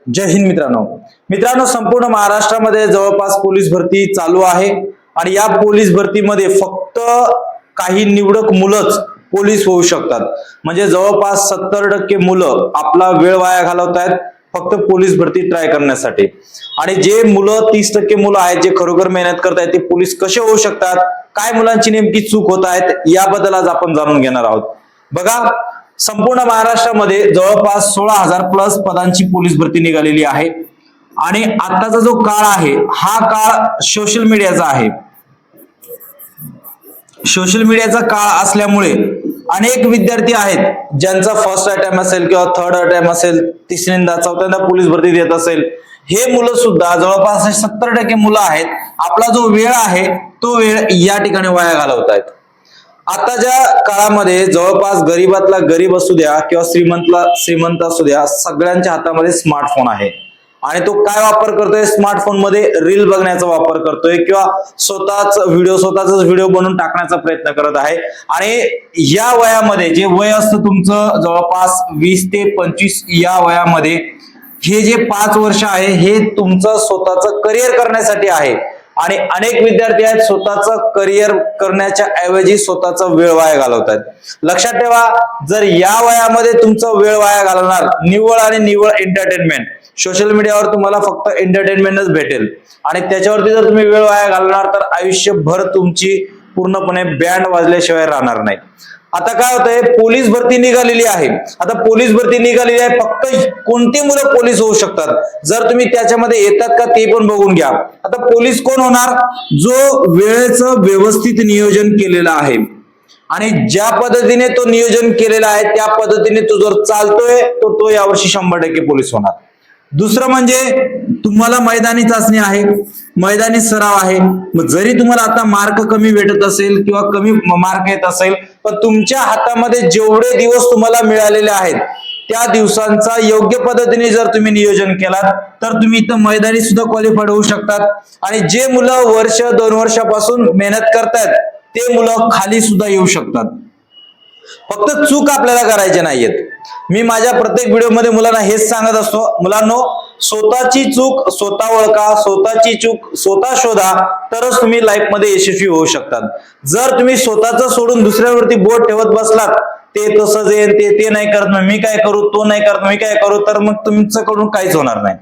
जय हिंद मित्रांनो संपूर्ण महाराष्ट्रामध्ये जवळपास पोलीस भरती चालू आहे आणि या पोलीस भरतीमध्ये फक्त काही निवडक मुलंच पोलीस होऊ शकतात। म्हणजे जवळपास 70% मुलं आपला वेळ वाया घालवतायत फक्त पोलीस भरती ट्राय करण्यासाठी। आणि जे मुलं 30% मुलं आहेत जे खरोखर मेहनत करतायत ते पोलीस कसे होऊ शकतात, काय मुलांची नेमकी चूक होत आहेत याबद्दल आज आपण जाणून घेणार आहोत। बघा, संपूर्ण महाराष्ट्रामध्ये जवळपास 16,000 प्लस पदांची पोलीस भरती निघालेली आहे आणि आताचा जो काळ आहे हा काळ सोशल मीडियाचा आहे। सोशल मीडियाचा काळ असल्यामुळे अनेक विद्यार्थी आहेत ज्यांचा फर्स्ट अटेम्प्ट असेल किंवा थर्ड अटेम्प्ट असेल, तिसऱ्यांदा चौथ्यांदा पोलीस भरती देत असेल, हे मुलं सुद्धा जवळपास 70% मुलं आहेत आपला जो वेळ आहे तो वेळ या ठिकाणी वाया घालवतायत। आताच्या काळामध्ये जवळपास गरीबातला गरीब असू द्या किंवा श्रीमंत असू द्या, सगळ्यांच्या हातामध्ये स्मार्टफोन आहे आणि तो काय वापर करतोय, स्मार्टफोन मध्ये रील बघण्याचा वापर करतोय किंवा स्वतःच व्हिडिओ बनवून टाकण्याचा प्रयत्न करत आहे। आणि या वयामध्ये जे वय असतं तुमचं जवळपास 20 ते 25 या वयामध्ये हे जे 5 वर्ष आहे हे तुमचं स्वतःचं करिअर करण्यासाठी आहे आणि अनेक विद्यार्थी आहेत स्वतःचं करिअर करण्याच्या ऐवजी स्वतःचा वेळ वाया घालवतात। लक्षात ठेवा, जर या वयामध्ये तुमचा वेळ वाया घालवणार निव्वळ आणि निव्वळ एंटरटेनमेंट, सोशल मीडियावर तुम्हाला फक्त एंटरटेनमेंटच भेटेल आणि त्याच्यावरती जर तुम्ही वेळ वाया घालवणार तर आयुष्यभर तुमची पूर्णपणे बँड वाजल्याशिवाय राहणार नाही। आता काय होतंय, पोलीस भरती निघालेली आहे। आता पोलीस भरती निघालेली आहे, फक्त कोणती मुलं पोलीस होऊ शकतात जर तुम्ही त्याच्यामध्ये येतात का ते पण बघून घ्या। आता पोलीस कोण होणार, जो वेळेचं व्यवस्थित नियोजन केलेलं आहे आणि ज्या पद्धतीने तो नियोजन केलेला आहे त्या पद्धतीने तो जर चालतोय तर तो यावर्षी 100% पोलीस होणार। दुसरं म्हणजे तुम्हाला मैदानी चाचणी आहे, मैदानी सराव आहे। मग जरी तुम्हाला आता मार्क कमी भेटत असेल किंवा कमी मार्क येत असेल पण तुमच्या हातामध्ये जेवढे दिवस तुम्हाला मिळालेले आहेत त्या दिवसांचा योग्य पद्धतीने जर तुम्ही नियोजन केलात तर तुम्ही इथं मैदानी सुद्धा क्वालिफाईड होऊ शकतात। आणि जे मुलं वर्ष 2 वर्षापासून मेहनत करतायत ते मुलं खाली सुद्धा येऊ शकतात। फक्त चूक आपल्याला करायचे नाहीयेत। मी माझ्या प्रत्येक व्हिडिओमध्ये मुलांना हेच सांगत असतो, मुलांनो स्वतःची चूक स्वतः ओळखा, स्वतःची चूक स्वतः शोधा तरच तुम्ही लाईफ मध्ये यशस्वी होऊ शकतात। जर तुम्ही स्वतःच सोडून दुसऱ्यावरती बोट ठेवत बसलात, ते तसंच आहे, ते नाही करत मी काय करू, तो नाही करत मी काय करू, तर मग तुमच्याकडून काहीच होणार नाही।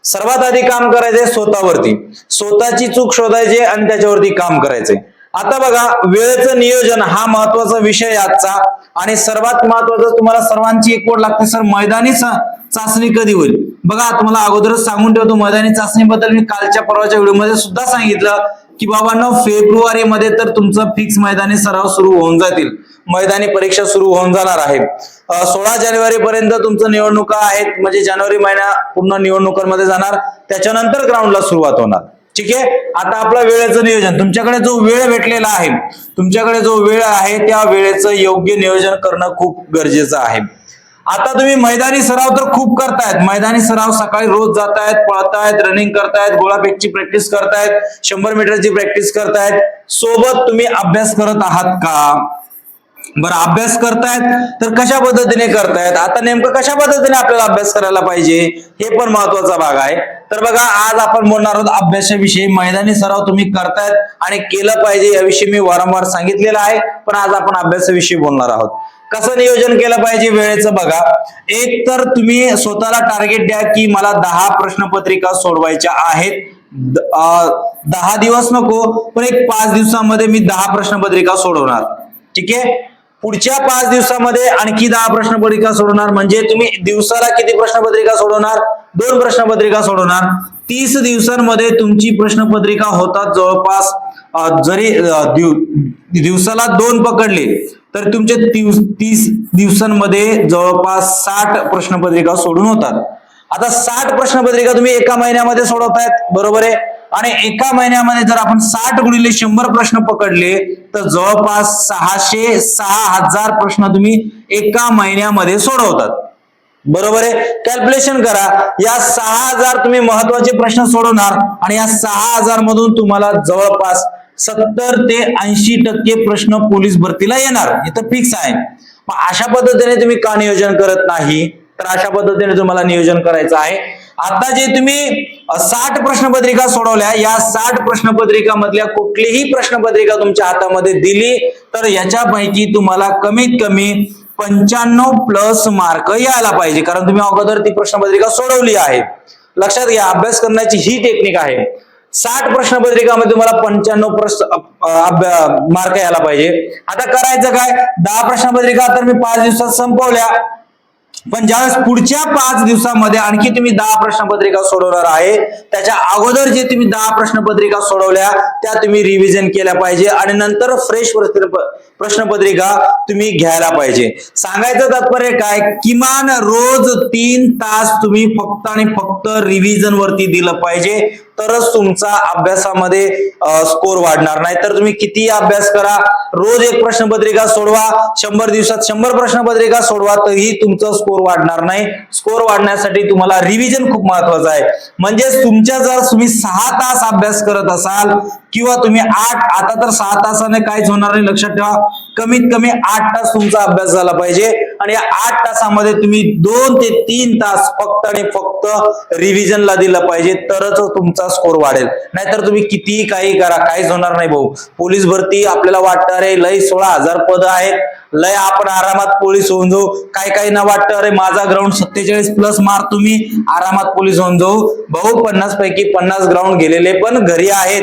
सर्वात आधी काम करायचंय स्वतःवरती, स्वतःची चूक शोधायची आणि त्याच्यावरती काम करायचंय। आता बघा, वेळेचं नियोजन हा महत्वाचा विषय आजचा आणि सर्वात महत्वाचं तुम्हाला सर्वांची एक ओढ लागते, सर मैदानी चाचणी कधी होईल। बघा, तुम्हाला अगोदरच सांगून ठेवतो, मैदानी चाचणीबद्दल मी कालच्या परवाच्या व्हिडिओमध्ये सुद्धा सांगितलं की बाबांनो फेब्रुवारी मध्ये तर तुमचं फिक्स मैदानी सराव सुरू होऊन जातील, मैदानी परीक्षा सुरू होऊन जाणार आहे। 16 जानेवारी पर्यंत तुमचं निवडणुका आहेत, म्हणजे जानेवारी महिना पूर्ण निवडणुकांमध्ये जाणार, त्याच्यानंतर ग्राउंडला सुरुवात होणार। ठीक आहे, आता आपला वेळेचं नियोजन, तुमच्याकडे जो वेळ भेटलेला आहे, तुमच्याकडे जो वेळ आहे त्या वेळेचं योग्य नियोजन करणं खूप गरजेचं आहे। आता तुम्ही मैदानी सराव तर खूप करतायत, मैदानी सराव सकाळी रोज जातायत, पळतायत, रनिंग करतायत, गोळाफेकची प्रॅक्टिस करतायत, 100 मीटरची प्रॅक्टिस करतायत, सोबत तुम्ही अभ्यास करत आहात का? बरं, अभ्यास करतायत तर कशा पद्धतीने करतायत, आता नेमकं कशा पद्धतीने आपल्याला अभ्यास करायला पाहिजे हे पण महत्वाचा भाग आहे। तर बघा, आज आपण बोलणार आहोत अभ्यासाविषयी। मैदानी सराव तुम्ही करतायत आणि केलं पाहिजे याविषयी मी वारंवार सांगितलेलं आहे, पण आज आपण अभ्यासाविषयी बोलणार आहोत। कसं नियोजन केलं पाहिजे वेळेचं, बघा, एक तर तुम्ही स्वतःला टार्गेट द्या की मला 10 प्रश्नपत्रिका सोडवायच्या आहेत। 10 दिवस नको, पण एक 5 दिवसामध्ये मी 10 प्रश्नपत्रिका सोडवणार। ठीक आहे, पुढच्या 5 दिवसामध्ये आणखी 10 प्रश्नपत्रिका सोडवणार, म्हणजे तुम्ही दिवसाला किती प्रश्नपत्रिका सोडवणार, 2 प्रश्नपत्रिका सोडवणार। 30 दिवसांमध्ये तुमची प्रश्नपत्रिका होतात जवळपास, जरी दिवसाला 2 पकडले तर तुमचे 30 दिवसांमध्ये जवळपास 60 प्रश्नपत्रिका सोडून होतात। आता 60 प्रश्नपत्रिका तुम्ही एका महिन्यामध्ये सोडवतायत, बरोबर आहे, आणि एका महिन्यामध्ये जर आपण 60 गुणिले 100 प्रश्न पकडले तर जवळपास 6,000 प्रश्न तुम्ही एका महिन्यामध्ये सोडवतात, बरोबर आहे। कॅल्क्युलेशन करा, या 6,000 तुम्ही महत्वाचे प्रश्न सोडवणार आणि या 6,000 मधून तुम्हाला जवळपास 70 ते 80% प्रश्न पोलीस भरतीला येणार, इथं फिक्स आहे। अशा पद्धतीने तुम्ही का नियोजन करत नाही, तर अशा पद्धतीने तुम्हाला नियोजन करायचं आहे. आता जे तुम्ही 60 प्रश्नपत्रिका सोडवल्या, या 60 प्रश्नपत्रिका मधल्या कुठलीही प्रश्नपत्रिका तुमच्या हातामध्ये दिली तर याच्यापैकी तुम्हाला कमीत कमी 95+ मार्क यायला पाहिजे, कारण तुम्ही अगोदर ती प्रश्नपत्रिका सोडवली आहे. लक्षात घ्या, अभ्यास करण्याची ही टेक्निक आहे. 60 प्रश्नपत्रिकामध्ये तुम्हाला 95 मार्क यायला पाहिजे. आता करायचं काय, 10 प्रश्नपत्रिका तर मी 5 दिवसात संपवल्या, पण ज्यावेळेस पुढच्या 5 दिवसामध्ये आणखी तुम्ही 10 प्रश्नपत्रिका सोडवणार आहे, त्याच्या अगोदर जे तुम्ही 10 प्रश्नपत्रिका सोडवल्या त्या तुम्ही रिव्हिजन केल्या पाहिजे आणि नंतर फ्रेश प्रश्नपत्रिका तुम्ही घ्यायला पाहिजे. सांगायचं तात्पर्य काय, किमान रोज 3 तास तुम्ही फक्त आणि फक्त रिव्हिजन वरती दिलं पाहिजे, तरच तुमचा अभ्यासामध्ये स्कोर वाढणार. नाही तर तुम्ही किती अभ्यास करा, रोज एक प्रश्नपत्रिका सोडवा, 100 दिवसात 100 प्रश्नपत्रिका सोडवा, तरीही तुमचा स्कोर वाढणार नाही. स्कोर वाढण्यासाठी तुम्हाला रिव्हिजन खूप महत्वाचं आहे. म्हणजे तुमच्या जर तुम्ही 6 तास अभ्यास करत असाल किंवा तुम्ही 8, आता तर 6 तासाने काहीच होणार नाही, लक्षात ठेवा, कमीत कमी 8 तास तुमचा अभ्यास झाला पाहिजे आणि या 8 तासामध्ये तुम्ही 2 ते 3 तास फक्त आणि फक्त रिव्हिजनला दिलं पाहिजे, तरच तुमचा स्कोर वाढेल. नाहीतर तुम्ही कितीही काही करा, काहीच होणार नाही भाऊ. पोलीस भरती आपल्याला वाटतं अरे लय 16,000 पद आहेत, लय आपण आरामात पोलीस होऊन जाऊ, काही ना वाटतं अरे माझा ग्राउंड 47+ मार्क, तुम्ही आरामात पोलीस होऊन जाऊ. भाऊ 50 पैकी 50 ग्राउंड गेलेले पण घरी आहेत,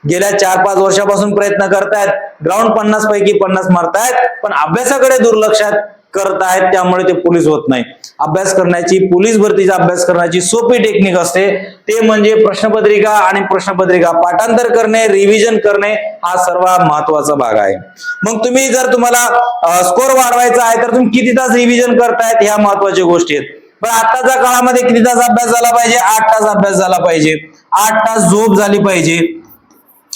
गेल्या 4-5 वर्षापासून प्रयत्न करतायत, ग्राउंड 50 पैकी 50 मारतायत, पण अभ्यासाकडे दुर्लक्षात करत आहेत, त्यामुळे ते पोलीस होत नाही. अभ्यास करण्याची, पोलीस भरतीचा अभ्यास करण्याची सोपी टेक्निक असते, ते म्हणजे प्रश्नपत्रिका आणि प्रश्नपत्रिका पाठांतर करणे, रिव्हिजन करणे, हा सर्वात महत्वाचा भाग आहे. मग तुम्ही जर तुम्हाला स्कोर वाढवायचा आहे तर तुम्ही किती तास रिव्हिजन करतायत, ह्या महत्वाच्या गोष्टी आहेत. पण आताच्या काळामध्ये किती तास अभ्यास झाला पाहिजे, 8 तास अभ्यास झाला पाहिजे, 8 तास झोप झाली पाहिजे.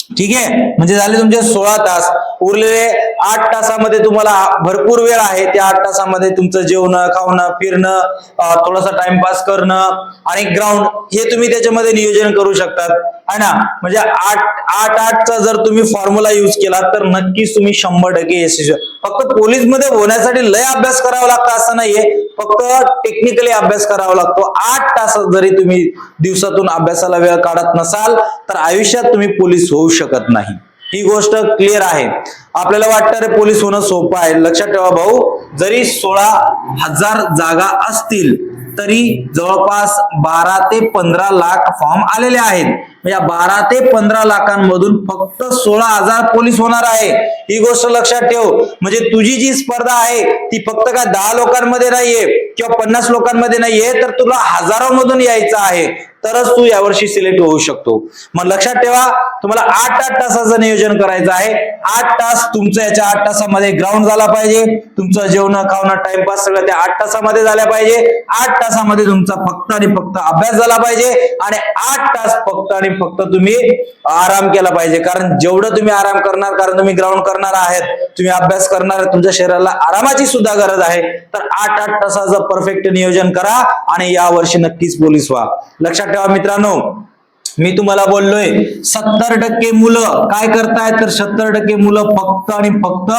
ठीक आहे, म्हणजे झाले तुमचे 16 तास. उरलेले 8 तासामध्ये तुम्हाला भरपूर वेळ आहे, त्या 8 तासामध्ये तुमचं जेवणं, खावणं, फिरणं, थोडासा टाइमपास करणं आणि ग्राउंड, हे तुम्ही त्याच्यामध्ये नियोजन करू शकतात, है ना. म्हणजे 8-8चा जर तुम्ही फॉर्म्युला युज केला तर नक्कीच तुम्ही 100% यशस्वी. फक्त पोलीस मध्ये होण्यासाठी लय अभ्यास करावा लागतो असं नाहीये, फक्त टेक्निकली अभ्यास करावा लागतो. 8 तासात जरी तुम्ही दिवसातून अभ्यासाला वेळ काढत नसाल तर आयुष्यात तुम्ही पोलीस होऊ शकत नाही. ही गोष्ट क्लिअर आहे. आपल्याला वाटतं रे पोलीस होणं सोपं आहे, लक्षात ठेवा भाऊ, जरी 16,000 जागा असतील तरी जवळपास 12 ते 15 लाख फॉर्म आलेले आहेत. या 12 ते 15 लाखांमधून फक्त 16,000 पोलीस होणार आहे, ही गोष्ट लक्षात ठेव. म्हणजे तुझी जी स्पर्धा आहे ती फक्त काय 10 लोकांमध्ये नाहीये किंवा 50 लोकांमध्ये नाहीये, तर तुला हजारोमधून यायचं आहे, तरच तू यावर्षी सिलेक्ट होऊ शकतो. मग लक्षात ठेवा, तुम्हाला 8-8 तासाचं नियोजन करायचं आहे. 8 तास तुमचं, याच्या 8 तासामध्ये ग्राउंड झाला पाहिजे, तुमचं जेवण खावणं टाइमपास सगळं त्या 8 तासामध्ये झाल्या पाहिजे. 8 तासामध्ये तुमचा फक्त आणि फक्त अभ्यास झाला पाहिजे आणि 8 तास फक्त आणि फक्त तुम्ही आराम केला पाहिजे. कारण जेवढं तुम्ही आराम करणार, कारण तुम्ही ग्राउंड करणार आहात, तुम्ही अभ्यास करणार, तुमच्या शरीराला आरामाची सुद्धा गरज आहे, तर 8-8 तासाचं परफेक्ट नियोजन करा आणि यावर्षी नक्कीच पोलीस व्हा. लक्षात ठेवा मित्रांनो, मी तुम्हाला बोललोय 70% मुलं काय करतायत, तर 70% मुलं फक्त आणि फक्त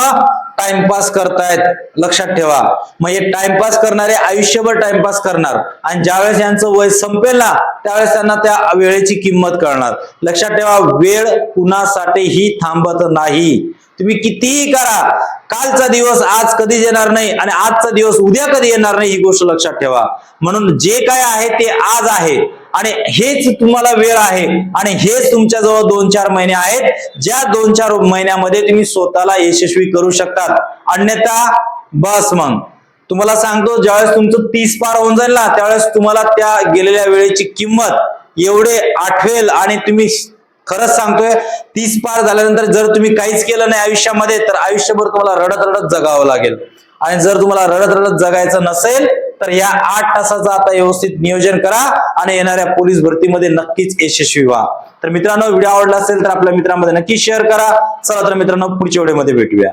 टाइमपास करतायत. लक्षात ठेवा, मग हे टाइमपास करणारे आयुष्यभर टाइमपास करणार आणि ज्यावेळेस यांचं वय संपेल ना त्यावेळेस त्यांना त्या वेळेची किंमत कळणार. लक्षात ठेवा, वेळ कुणासाठीही थांबत नाही. तुम्ही कितीही करा, कालचा दिवस आज कधीच येणार नाही आणि आजचा दिवस उद्या कधी येणार नाही, ही गोष्ट लक्षात ठेवा. म्हणून जे काय आहे ते आज आहे आणि हेच तुम्हाला वेळ आहे आणि हेच तुमच्याजवळ 2-4 महिने आहेत, ज्या 2-4 महिन्यामध्ये तुम्ही स्वतःला यशस्वी करू शकतात. अन्यथा बस, मग तुम्हाला सांगतो, ज्यावेळेस तुमचं 30 पार होऊन जाईल ना त्यावेळेस तुम्हाला त्या गेलेल्या वेळेची किंमत एवढे आठवेल आणि तुम्ही, खरंच सांगतोय, 30 पार झाल्यानंतर जर तुम्ही काहीच केलं नाही आयुष्यामध्ये तर आयुष्यभर तुम्हाला रडत रडत जगावं लागेल. आणि जर तुम्हाला रडत रडत जगायचं नसेल तर या 8 तासाचं आता व्यवस्थित नियोजन करा आणि येणाऱ्या पोलीस भरतीमध्ये नक्कीच यशस्वी व्हा. तर मित्रांनो, व्हिडिओ आवडला असेल तर आपल्या मित्रांमध्ये नक्की शेअर करा. चला तर मित्रांनो, पुढच्या व्हिडिओमध्ये भेटूया.